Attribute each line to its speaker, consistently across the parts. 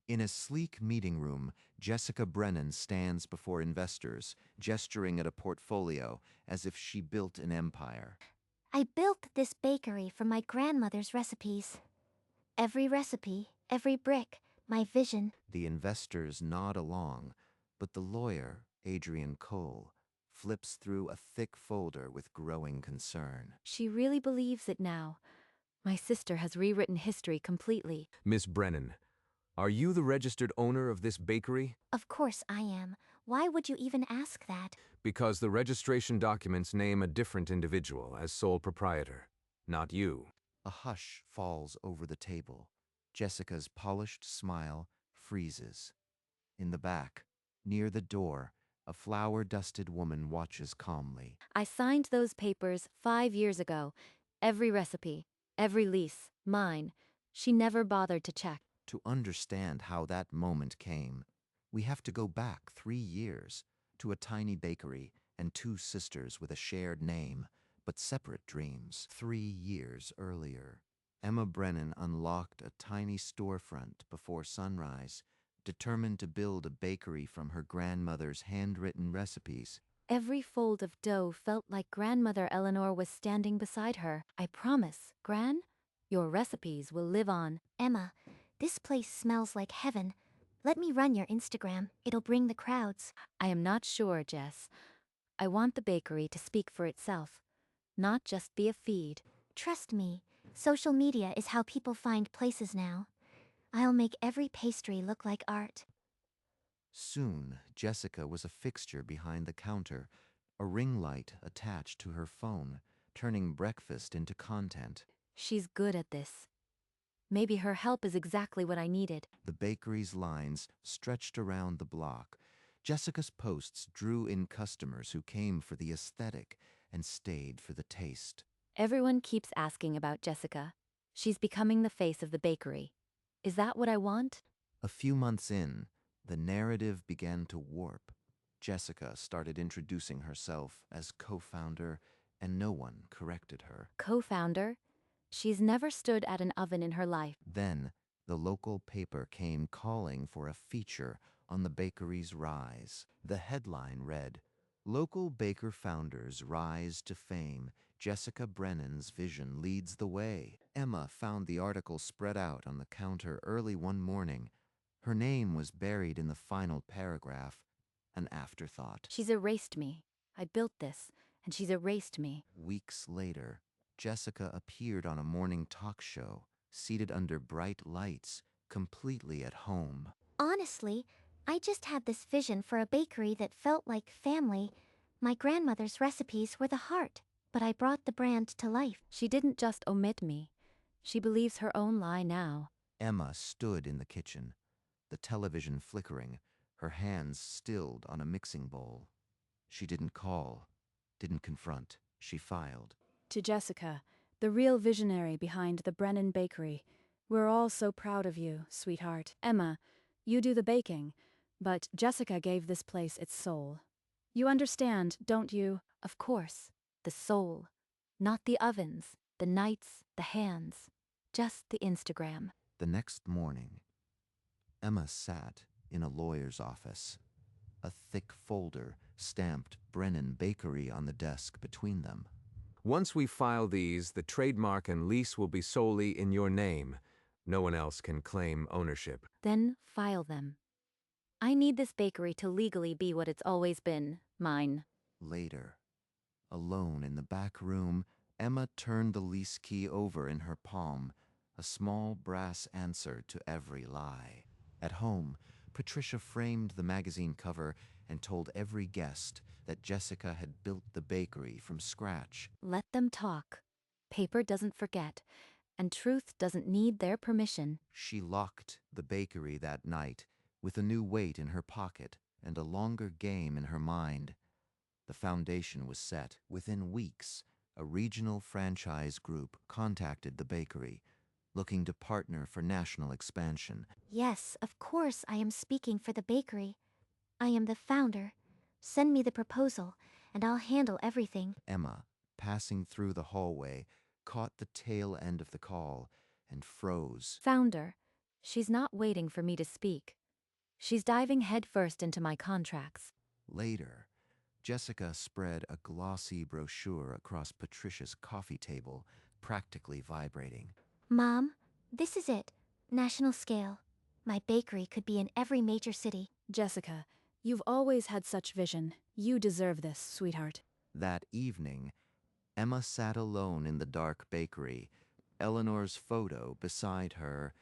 Speaker 1: In a sleek meeting room, Jessica Brennan stands before investors, gesturing at a portfolio as if she built an empire.
Speaker 2: I built this bakery from my grandmother's recipes. Every recipe, every brick, my vision.
Speaker 1: The investors nod along, but the lawyer, Adrian Cole, flips through a thick folder with growing concern.
Speaker 3: She really believes it now. My sister has rewritten history completely.
Speaker 4: Miss Brennan, are you the registered owner of this bakery?
Speaker 2: Of course I am. Why would you even ask that?
Speaker 4: Because the registration documents name a different individual as sole proprietor, not you.
Speaker 1: A hush falls over the table. Jessica's polished smile freezes. In the back, near the door, a flour-dusted woman watches calmly.
Speaker 3: I signed those papers 5 years ago. Every recipe, every lease, mine. She never bothered to check.
Speaker 1: To understand how that moment came, we have to go back 3 years to a tiny bakery and two sisters with a shared name, but separate dreams. 3 years earlier, Emma Brennan unlocked a tiny storefront before sunrise, determined to build a bakery from her grandmother's handwritten recipes.
Speaker 3: Every fold of dough felt like Grandmother Eleanor was standing beside her. I promise, Gran, your recipes will live on.
Speaker 2: Emma, this place smells like heaven. Let me run your Instagram. It'll bring the crowds.
Speaker 3: I am not sure, Jess. I want the bakery to speak for itself, not just be a feed.
Speaker 2: Trust me, social media is how people find places now. I'll make every pastry look like art.
Speaker 1: Soon, Jessica was a fixture behind the counter, a ring light attached to her phone, turning breakfast into content.
Speaker 3: She's good at this. Maybe her help is exactly what I needed.
Speaker 1: The bakery's lines stretched around the block. Jessica's posts drew in customers who came for the aesthetic and stayed for the taste.
Speaker 3: Everyone keeps asking about Jessica. She's becoming the face of the bakery. Is that what I want?
Speaker 1: A few months in, the narrative began to warp. Jessica started introducing herself as co-founder, and no one corrected her.
Speaker 3: Co-founder? She's never stood at an oven in her life.
Speaker 1: Then, the local paper came calling for a feature on the bakery's rise. The headline read, "Local baker founders rise to fame. Jessica Brennan's vision leads the way." Emma found the article spread out on the counter early one morning. Her name was buried in the final paragraph, an afterthought.
Speaker 3: She's erased me. I built this, and she's erased me.
Speaker 1: Weeks later, Jessica appeared on a morning talk show, seated under bright lights, completely at home.
Speaker 2: Honestly, I just had this vision for a bakery that felt like family. My grandmother's recipes were the heart, but I brought the brand to life.
Speaker 3: She didn't just omit me. She believes her own lie now.
Speaker 1: Emma stood in the kitchen, the television flickering, her hands stilled on a mixing bowl. She didn't call, didn't confront. She filed.
Speaker 5: To Jessica, the real visionary behind the Brennan Bakery, we're all so proud of you, sweetheart. Emma, you do the baking, but Jessica gave this place its soul. You understand, don't you?
Speaker 3: Of course. The soul. Not the ovens, the nights, the hands. Just the Instagram.
Speaker 1: The next morning, Emma sat in a lawyer's office, a thick folder stamped Brennan Bakery on the desk between them.
Speaker 4: Once we file these, the trademark and lease will be solely in your name. No one else can claim ownership.
Speaker 3: Then file them. I need this bakery to legally be what it's always been, mine.
Speaker 1: Later, alone in the back room, Emma turned the lease key over in her palm, a small brass answer to every lie. At home, Patricia framed the magazine cover and told every guest that Jessica had built the bakery from scratch.
Speaker 3: Let them talk. Paper doesn't forget, and truth doesn't need their permission.
Speaker 1: She locked the bakery that night, with a new weight in her pocket and a longer game in her mind. The foundation was set. Within weeks, a regional franchise group contacted the bakery, looking to partner for national expansion.
Speaker 2: Yes, of course I am speaking for the bakery. I am the founder. Send me the proposal, and I'll handle everything.
Speaker 1: Emma, passing through the hallway, caught the tail end of the call and froze.
Speaker 3: Founder. She's not waiting for me to speak. She's diving headfirst into my contracts.
Speaker 1: Later, Jessica spread a glossy brochure across Patricia's coffee table, practically vibrating.
Speaker 2: Mom, this is it. National scale. My bakery could be in every major city.
Speaker 5: Jessica, you've always had such vision. You deserve this, sweetheart.
Speaker 1: That evening, Emma sat alone in the dark bakery, Eleanor's photo beside her,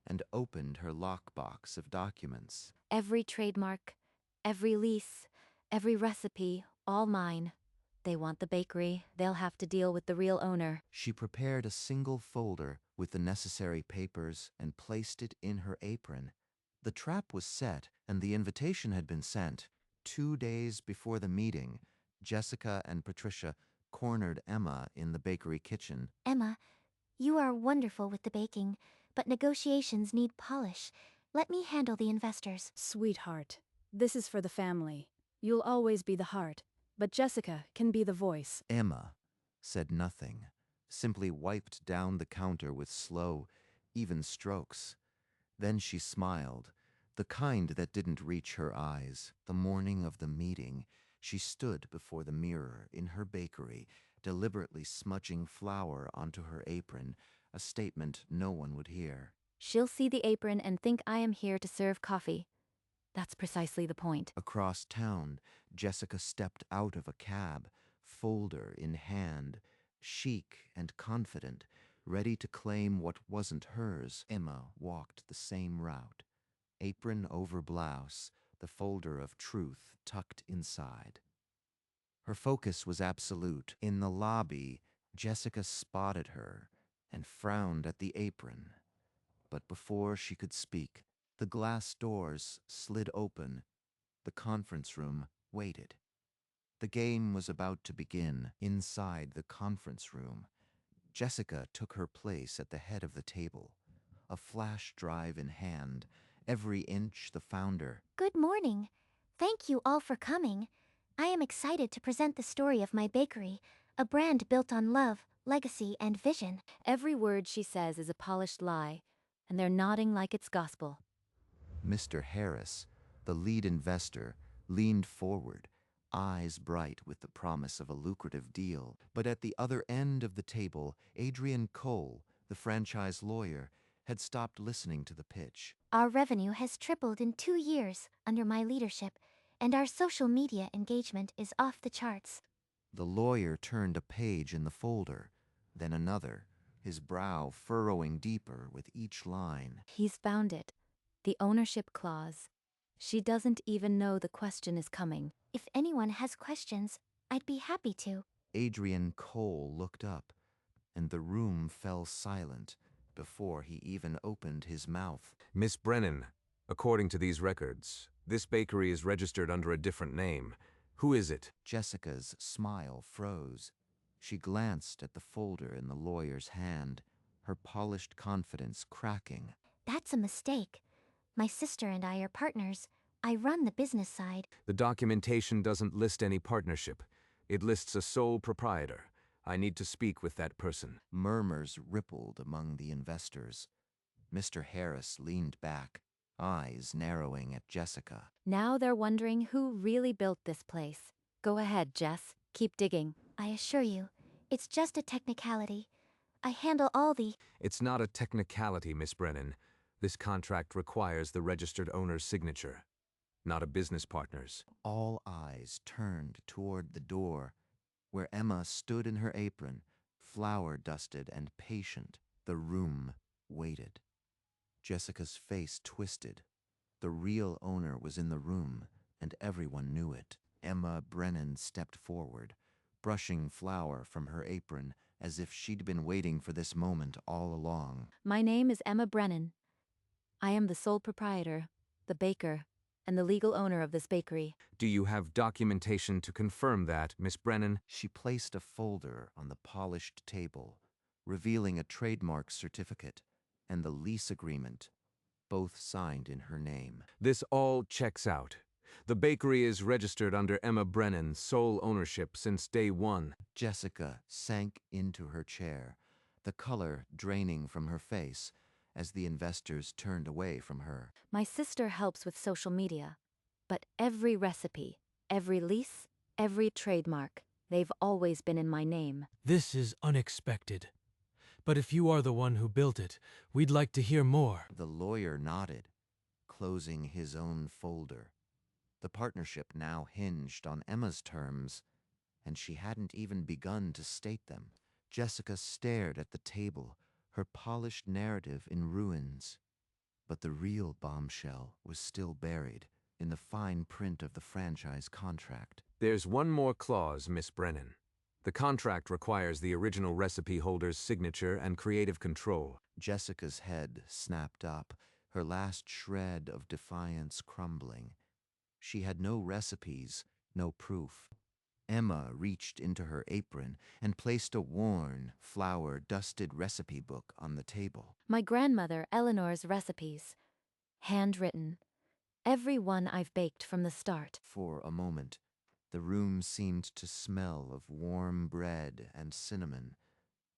Speaker 1: and opened her lockbox of documents.
Speaker 3: Every trademark, every lease, every recipe, all mine. They want the bakery, they'll have to deal with the real owner.
Speaker 1: She prepared a single folder with the necessary papers and placed it in her apron. The trap was set and the invitation had been sent. 2 days before the meeting, Jessica and Patricia cornered Emma in the bakery kitchen.
Speaker 2: Emma, you are wonderful with the baking, but negotiations need polish. Let me handle the investors.
Speaker 5: Sweetheart, this is for the family. You'll always be the heart, but Jessica can be the voice.
Speaker 1: Emma said nothing, simply wiped down the counter with slow, even strokes. Then she smiled, the kind that didn't reach her eyes. The morning of the meeting, she stood before the mirror in her bakery, deliberately smudging flour onto her apron, a statement no one would hear.
Speaker 3: She'll see the apron and think I am here to serve coffee. That's precisely the point.
Speaker 1: Across town, Jessica stepped out of a cab, folder in hand, chic and confident, ready to claim what wasn't hers. Emma walked the same route, apron over blouse, the folder of truth tucked inside. Her focus was absolute. In the lobby, Jessica spotted her and frowned at the apron. But before she could speak, the glass doors slid open. The conference room waited. The game was about to begin. Inside the conference room, Jessica took her place at the head of the table, a flash drive in hand, every inch the founder.
Speaker 2: Good morning. Thank you all for coming. I am excited to present the story of my bakery, a brand built on love, legacy, and vision.
Speaker 3: Every word she says is a polished lie, and they're nodding like it's gospel.
Speaker 1: Mr. Harris, the lead investor, leaned forward, eyes bright with the promise of a lucrative deal. But at the other end of the table, Adrian Cole, the franchise lawyer, had stopped listening to the pitch.
Speaker 2: Our revenue has tripled in 2 years under my leadership, and our social media engagement is off the charts.
Speaker 1: The lawyer turned a page in the folder, then another, his brow furrowing deeper with each line.
Speaker 3: He's found it. The ownership clause. She doesn't even know the question is coming.
Speaker 2: If anyone has questions, I'd be happy to.
Speaker 1: Adrian Cole looked up, and the room fell silent before he even opened his mouth.
Speaker 4: Miss Brennan, according to these records, this bakery is registered under a different name. Who is it?
Speaker 1: Jessica's smile froze. She glanced at the folder in the lawyer's hand, her polished confidence cracking.
Speaker 2: That's a mistake. My sister and I are partners. I run the business side.
Speaker 4: The documentation doesn't list any partnership. It lists a sole proprietor. I need to speak with that person.
Speaker 1: Murmurs rippled among the investors. Mr. Harris leaned back, eyes narrowing at Jessica.
Speaker 3: Now they're wondering who really built this place. Go ahead, Jess. Keep digging.
Speaker 2: I assure you, it's just a technicality. I handle all the...
Speaker 4: It's not a technicality, Miss Brennan. This contract requires the registered owner's signature, not a business partner's.
Speaker 1: All eyes turned toward the door, where Emma stood in her apron, flour-dusted and patient. The room waited. Jessica's face twisted. The real owner was in the room, and everyone knew it. Emma Brennan stepped forward, brushing flour from her apron as if she'd been waiting for this moment all along.
Speaker 3: My name is Emma Brennan. I am the sole proprietor, the baker, and the legal owner of this bakery.
Speaker 4: Do you have documentation to confirm that, Miss Brennan?
Speaker 1: She placed a folder on the polished table, revealing a trademark certificate and the lease agreement, both signed in her name.
Speaker 4: This all checks out. The bakery is registered under Emma Brennan's sole ownership since day one.
Speaker 1: Jessica sank into her chair, the color draining from her face, as the investors turned away from her.
Speaker 3: My sister helps with social media, but every recipe, every lease, every trademark, they've always been in my name.
Speaker 6: This is unexpected. But if you are the one who built it, we'd like to hear more.
Speaker 1: The lawyer nodded, closing his own folder. The partnership now hinged on Emma's terms, and she hadn't even begun to state them. Jessica stared at the table, her polished narrative in ruins. But the real bombshell was still buried in the fine print of the franchise contract.
Speaker 4: There's one more clause, Miss Brennan. The contract requires the original recipe holder's signature and creative control.
Speaker 1: Jessica's head snapped up, her last shred of defiance crumbling. She had no recipes, no proof. Emma reached into her apron and placed a worn, flour-dusted recipe book on the table.
Speaker 3: My grandmother Eleanor's recipes. Handwritten. Every one I've baked from the start.
Speaker 1: For a moment, the room seemed to smell of warm bread and cinnamon,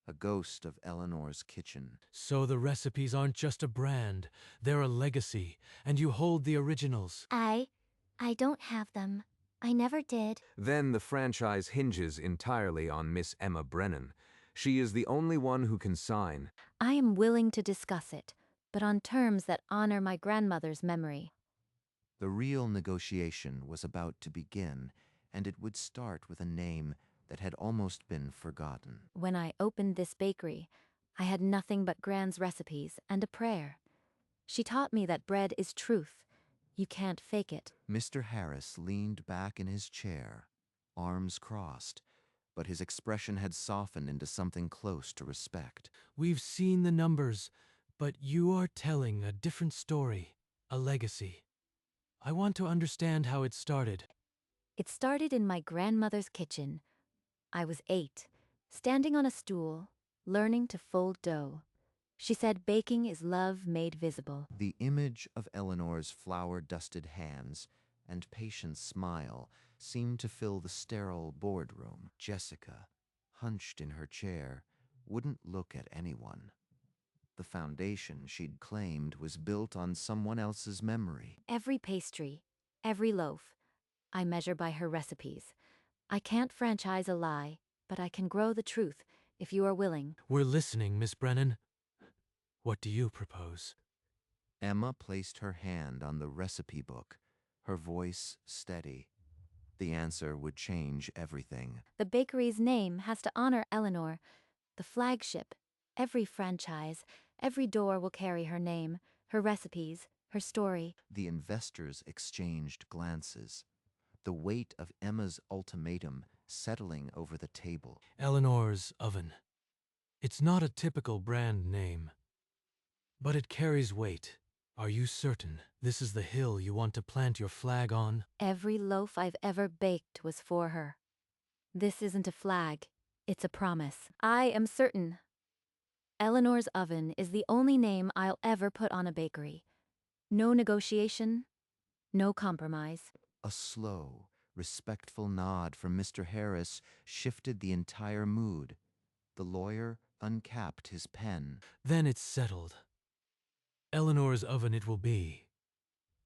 Speaker 1: a ghost of Eleanor's kitchen.
Speaker 6: So the recipes aren't just a brand, they're a legacy, and you hold the originals.
Speaker 2: I don't have them. I never did.
Speaker 4: Then the franchise hinges entirely on Miss Emma Brennan. She is the only one who can sign.
Speaker 3: I am willing to discuss it, but on terms that honor my grandmother's memory.
Speaker 1: The real negotiation was about to begin, and it would start with a name that had almost been forgotten.
Speaker 3: When I opened this bakery, I had nothing but Gran's recipes and a prayer. She taught me that bread is truth. You can't fake it.
Speaker 1: Mr. Harris leaned back in his chair, arms crossed, but his expression had softened into something close to respect.
Speaker 6: We've seen the numbers, but you are telling a different story, a legacy. I want to understand how it started.
Speaker 3: It started in my grandmother's kitchen. I was 8, standing on a stool, learning to fold dough. She said baking is love made visible.
Speaker 1: The image of Eleanor's flour-dusted hands and patient smile seemed to fill the sterile boardroom. Jessica, hunched in her chair, wouldn't look at anyone. The foundation she'd claimed was built on someone else's memory.
Speaker 3: Every pastry, every loaf, I measure by her recipes. I can't franchise a lie, but I can grow the truth if you are willing.
Speaker 6: We're listening, Miss Brennan. What do you propose?
Speaker 1: Emma placed her hand on the recipe book, her voice steady. The answer would change everything.
Speaker 3: The bakery's name has to honor Eleanor. The flagship, every franchise, every door will carry her name, her recipes, her story.
Speaker 1: The investors exchanged glances, the weight of Emma's ultimatum settling over the table.
Speaker 6: Eleanor's Oven. It's not a typical brand name, but it carries weight. Are you certain this is the hill you want to plant your flag on?
Speaker 3: Every loaf I've ever baked was for her. This isn't a flag, it's a promise. I am certain. Eleanor's Oven is the only name I'll ever put on a bakery. No negotiation, no compromise.
Speaker 1: A slow, respectful nod from Mr. Harris shifted the entire mood. The lawyer uncapped his pen.
Speaker 6: Then it's settled. Eleanor's Oven it will be.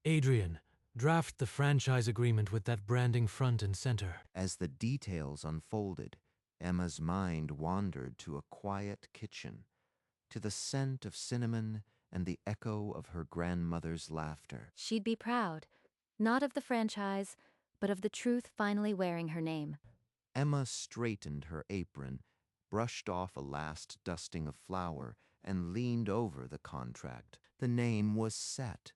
Speaker 6: Adrian, draft the franchise agreement with that branding front and center.
Speaker 1: As the details unfolded, Emma's mind wandered to a quiet kitchen, to the scent of cinnamon and the echo of her grandmother's laughter.
Speaker 3: She'd be proud, not of the franchise, but of the truth finally wearing her name.
Speaker 1: Emma straightened her apron, brushed off a last dusting of flour, and leaned over the contract. The name was set.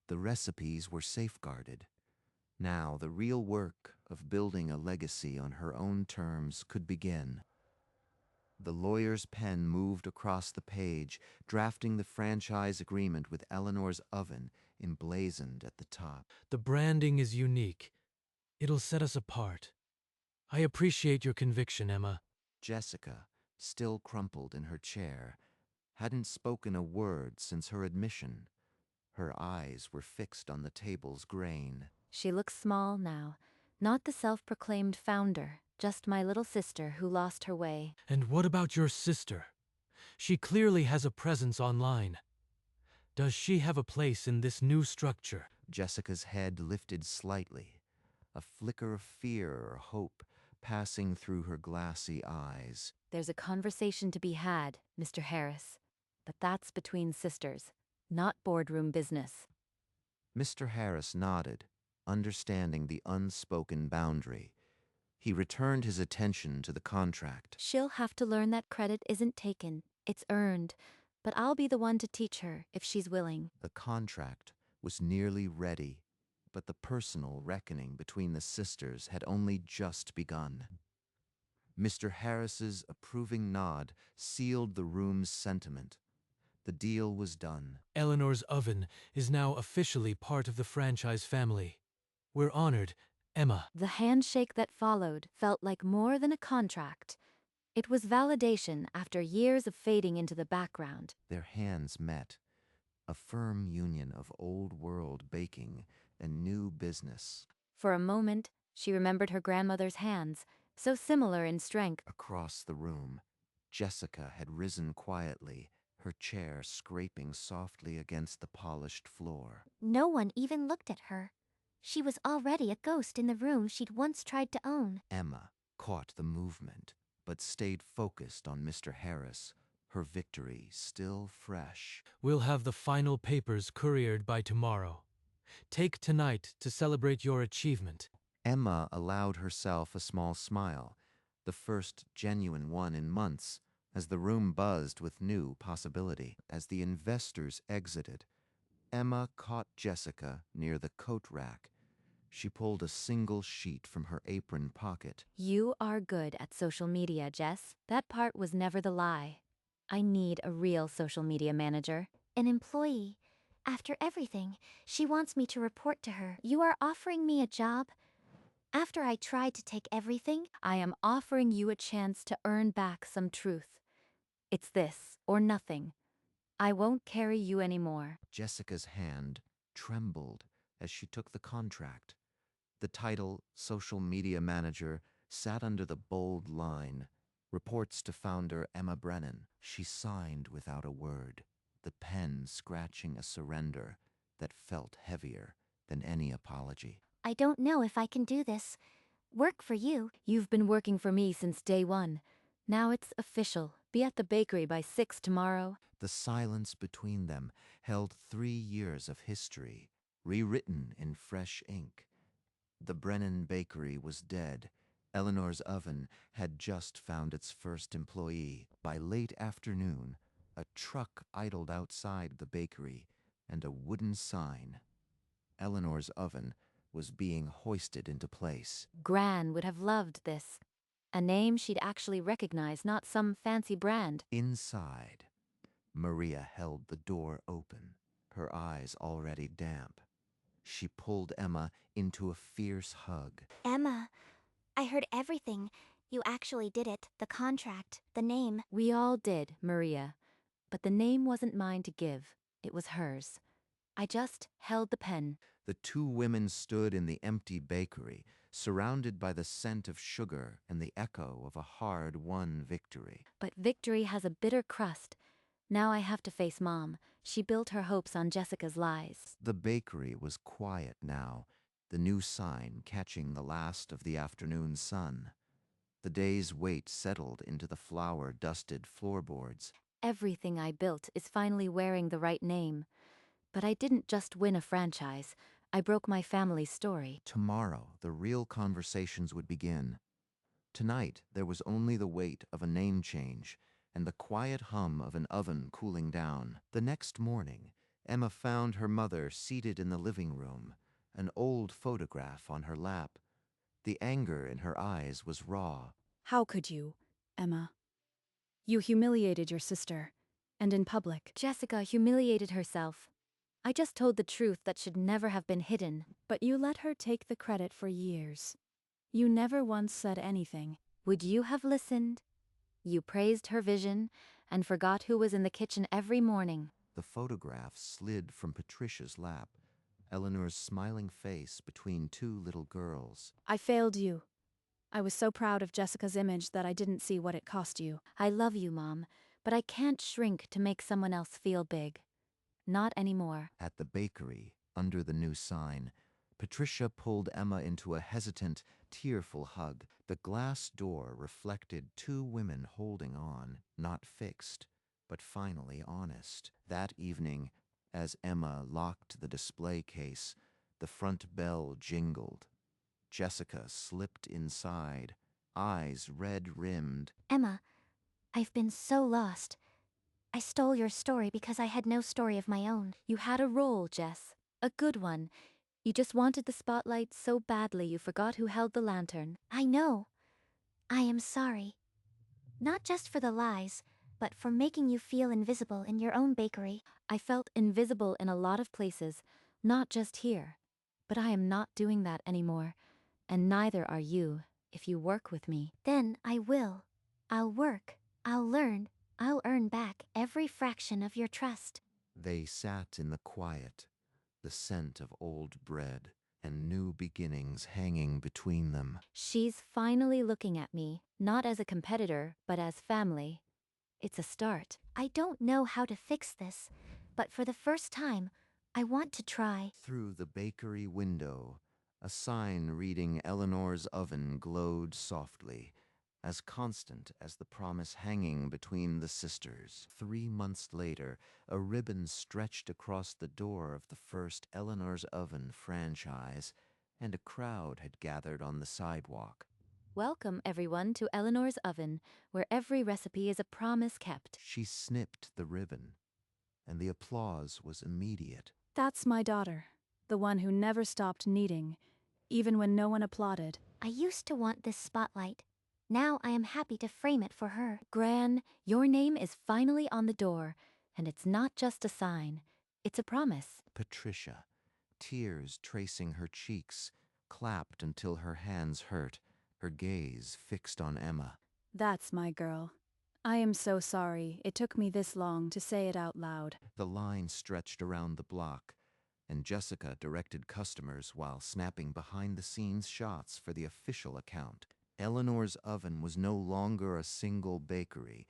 Speaker 1: The recipes were safeguarded. Now the real work of building a legacy on her own terms could begin. The lawyer's pen moved across the page, drafting the franchise agreement with Eleanor's Oven emblazoned at the top.
Speaker 6: The branding is unique. It'll set us apart. I appreciate your conviction, Emma.
Speaker 1: Jessica, still crumpled in her chair, hadn't spoken a word since her admission. Her eyes were fixed on the table's grain.
Speaker 3: She looks small now, not the self-proclaimed founder, just my little sister who lost her way.
Speaker 6: And what about your sister? She clearly has a presence online. Does she have a place in this new structure?
Speaker 1: Jessica's head lifted slightly, a flicker of fear or hope passing through her glassy eyes.
Speaker 3: There's a conversation to be had, Mr. Harris. But that's between sisters, not boardroom business.
Speaker 1: Mr. Harris nodded, understanding the unspoken boundary. He returned his attention to the contract.
Speaker 3: She'll have to learn that credit isn't taken, it's earned. But I'll be the one to teach her if she's willing.
Speaker 1: The contract was nearly ready, but the personal reckoning between the sisters had only just begun. Mr. Harris's approving nod sealed the room's sentiment. The deal was done.
Speaker 6: Eleanor's Oven is now officially part of the franchise family. We're honored, Emma.
Speaker 3: The handshake that followed felt like more than a contract. It was validation after years of fading into the background.
Speaker 1: Their hands met, a firm union of old-world baking and new business.
Speaker 3: For a moment, she remembered her grandmother's hands, so similar in strength.
Speaker 1: Across the room, Jessica had risen quietly, her chair scraping softly against the polished floor.
Speaker 2: No one even looked at her. She was already a ghost in the room she'd once tried to own.
Speaker 1: Emma caught the movement, but stayed focused on Mr. Harris, her victory still fresh.
Speaker 6: We'll have the final papers couriered by tomorrow. Take tonight to celebrate your achievement.
Speaker 1: Emma allowed herself a small smile, the first genuine one in months, as the room buzzed with new possibility. As the investors exited, Emma caught Jessica near the coat rack. She pulled a single sheet from her apron pocket.
Speaker 3: You are good at social media, Jess. That part was never the lie. I need a real social media manager.
Speaker 2: An employee. After everything, she wants me to report to her. You are offering me a job? After I tried to take everything?
Speaker 3: I am offering you a chance to earn back some truth. It's this or nothing. I won't carry you anymore.
Speaker 1: Jessica's hand trembled as she took the contract. The title, Social Media Manager, sat under the bold line, Reports to Founder Emma Brennan. She signed without a word, the pen scratching a surrender that felt heavier than any apology.
Speaker 2: I don't know if I can do this. Work for you.
Speaker 3: You've been working for me since day one. Now it's official. Be at the bakery by 6 tomorrow.
Speaker 1: The silence between them held 3 years of history, rewritten in fresh ink. The Brennan Bakery was dead. Eleanor's Oven had just found its first employee. By late afternoon, a truck idled outside the bakery, and a wooden sign. Eleanor's Oven was being hoisted into place.
Speaker 3: Gran would have loved this. A name she'd actually recognize, not some fancy brand.
Speaker 1: Inside, Maria held the door open, her eyes already damp. She pulled Emma into a fierce hug.
Speaker 2: Emma, I heard everything. You actually did it. The contract, the name.
Speaker 3: We all did, Maria. But the name wasn't mine to give. It was hers. I just held the pen.
Speaker 1: The two women stood in the empty bakery, surrounded by the scent of sugar and the echo of a hard-won victory.
Speaker 3: But victory has a bitter crust. Now I have to face Mom. She built her hopes on Jessica's lies.
Speaker 1: The bakery was quiet now, the new sign catching the last of the afternoon sun. The day's weight settled into the flour-dusted floorboards.
Speaker 3: Everything I built is finally wearing the right name. But I didn't just win a franchise. I broke my family's story.
Speaker 1: Tomorrow, the real conversations would begin. Tonight, there was only the weight of a name change and the quiet hum of an oven cooling down. The next morning, Emma found her mother seated in the living room, an old photograph on her lap. The anger in her eyes was raw.
Speaker 5: How could you, Emma? You humiliated your sister, and in public.
Speaker 3: Jessica humiliated herself. I just told the truth that should never have been hidden.
Speaker 5: But you let her take the credit for years. You never once said anything.
Speaker 3: Would you have listened? You praised her vision and forgot who was in the kitchen every morning.
Speaker 1: The photograph slid from Patricia's lap, Eleanor's smiling face between two little girls.
Speaker 5: I failed you. I was so proud of Jessica's image that I didn't see what it cost you.
Speaker 3: I love you, Mom, but I can't shrink to make someone else feel big. Not anymore.
Speaker 1: At the bakery, under the new sign, Patricia pulled Emma into a hesitant, tearful hug. The glass door reflected two women holding on, not fixed, but finally honest. That evening, as Emma locked the display case, the front bell jingled. Jessica slipped inside, eyes red-rimmed.
Speaker 2: Emma, I've been so lost. I stole your story because I had no story of my own.
Speaker 3: You had a role, Jess. A good one. You just wanted the spotlight so badly you forgot who held the lantern.
Speaker 2: I know. I am sorry. Not just for the lies, but for making you feel invisible in your own bakery.
Speaker 3: I felt invisible in a lot of places, not just here. But I am not doing that anymore. And neither are you, if you work with me.
Speaker 2: Then I will. I'll work. I'll learn. I'll earn back every fraction of your trust.
Speaker 1: They sat in the quiet, the scent of old bread and new beginnings hanging between them.
Speaker 3: She's finally looking at me, not as a competitor, but as family. It's a start.
Speaker 2: I don't know how to fix this, but for the first time, I want to try.
Speaker 1: Through the bakery window, a sign reading Eleanor's Oven glowed softly, as constant as the promise hanging between the sisters. 3 months later, a ribbon stretched across the door of the first Eleanor's Oven franchise, and a crowd had gathered on the sidewalk.
Speaker 3: Welcome, everyone, to Eleanor's Oven, where every recipe is a promise kept.
Speaker 1: She snipped the ribbon, and the applause was immediate.
Speaker 5: That's my daughter, the one who never stopped kneading, even when no one applauded.
Speaker 2: I used to want this spotlight. Now I am happy to frame it for her.
Speaker 3: Gran, your name is finally on the door, and it's not just a sign. It's a promise.
Speaker 1: Patricia, tears tracing her cheeks, clapped until her hands hurt, her gaze fixed on Emma.
Speaker 5: That's my girl. I am so sorry it took me this long to say it out loud.
Speaker 1: The line stretched around the block, and Jessica directed customers while snapping behind-the-scenes shots for the official account. Eleanor's Oven was no longer a single bakery.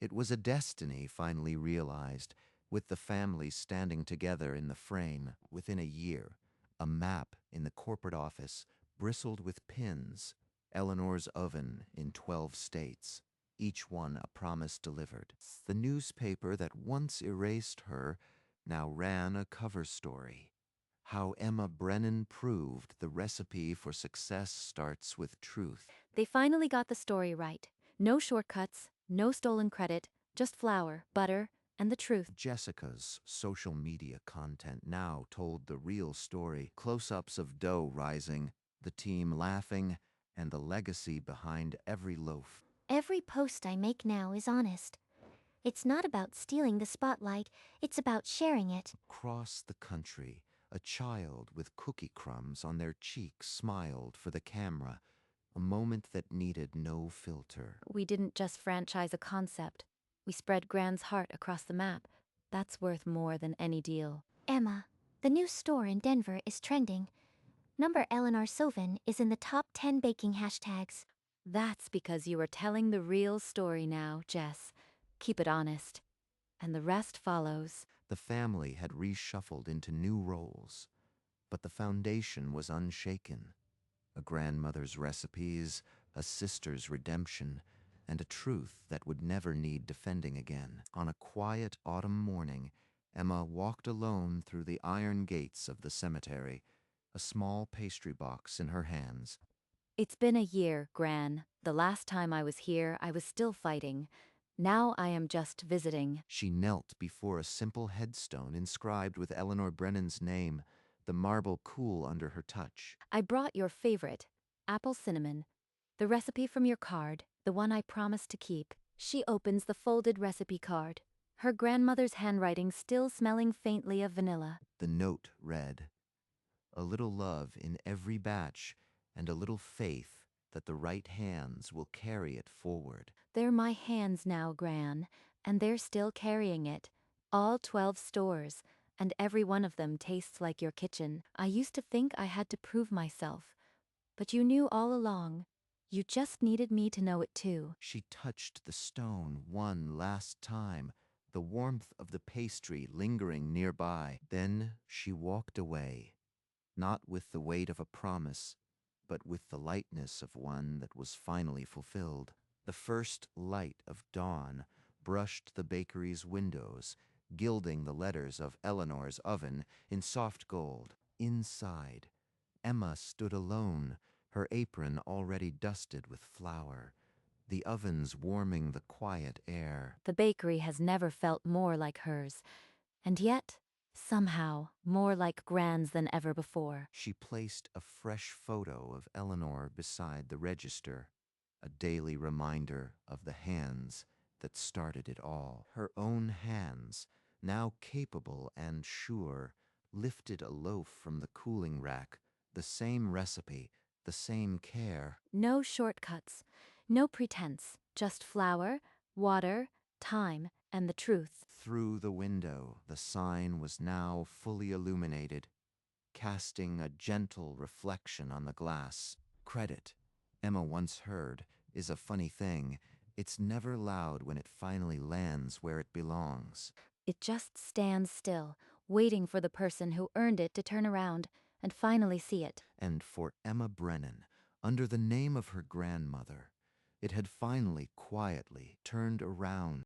Speaker 1: It was a destiny finally realized, with the family standing together in the frame within a year. A map in the corporate office bristled with pins. Eleanor's Oven in 12 states, each one a promise delivered. The newspaper that once erased her now ran a cover story. How Emma Brennan proved the recipe for success starts with truth.
Speaker 3: They finally got the story right. No shortcuts, no stolen credit, just flour, butter, and the truth.
Speaker 1: Jessica's social media content now told the real story. Close-ups of dough rising, the team laughing, and the legacy behind every loaf.
Speaker 2: Every post I make now is honest. It's not about stealing the spotlight, it's about sharing it.
Speaker 1: Across the country, a child with cookie crumbs on their cheeks smiled for the camera, a moment that needed no filter.
Speaker 3: We didn't just franchise a concept. We spread Gran's heart across the map. That's worth more than any deal.
Speaker 2: Emma, the new store in Denver is trending. Number Eleanor Sovin is in the top 10 baking hashtags.
Speaker 3: That's because you are telling the real story now, Jess. Keep it honest. And the rest follows.
Speaker 1: The family had reshuffled into new roles, but the foundation was unshaken. A grandmother's recipes, a sister's redemption, and a truth that would never need defending again. On a quiet autumn morning, Emma walked alone through the iron gates of the cemetery, a small pastry box in her hands.
Speaker 3: It's been a year, Gran. The last time I was here, I was still fighting. Now I am just visiting.
Speaker 1: She knelt before a simple headstone inscribed with Eleanor Brennan's name, the marble cool under her touch.
Speaker 3: I brought your favorite, apple cinnamon. The recipe from your card, the one I promised to keep. She opens the folded recipe card, her grandmother's handwriting still smelling faintly of vanilla.
Speaker 1: The note read, "A little love in every batch, and a little faith that the right hands will carry it forward."
Speaker 3: They're my hands now, Gran, and they're still carrying it. All 12 stores, and every one of them tastes like your kitchen. I used to think I had to prove myself, but you knew all along. You just needed me to know it too.
Speaker 1: She touched the stone one last time, the warmth of the pastry lingering nearby. Then she walked away, not with the weight of a promise, but with the lightness of one that was finally fulfilled. The first light of dawn brushed the bakery's windows, gilding the letters of Eleanor's Oven in soft gold. Inside, Emma stood alone, her apron already dusted with flour, the ovens warming the quiet air.
Speaker 3: The bakery has never felt more like hers, and yet, somehow, more like Gran's than ever before.
Speaker 1: She placed a fresh photo of Eleanor beside the register, a daily reminder of the hands that started it all. Her own hands, now capable and sure, lifted a loaf from the cooling rack, the same recipe, the same care.
Speaker 3: No shortcuts, no pretense, just flour, water, time, and the truth.
Speaker 1: Through the window, the sign was now fully illuminated, casting a gentle reflection on the glass. Credit, Emma once heard, is a funny thing. It's never loud when it finally lands where it belongs.
Speaker 3: It just stands still, waiting for the person who earned it to turn around and finally see it.
Speaker 1: And for Emma Brennan, under the name of her grandmother, it had finally quietly turned around.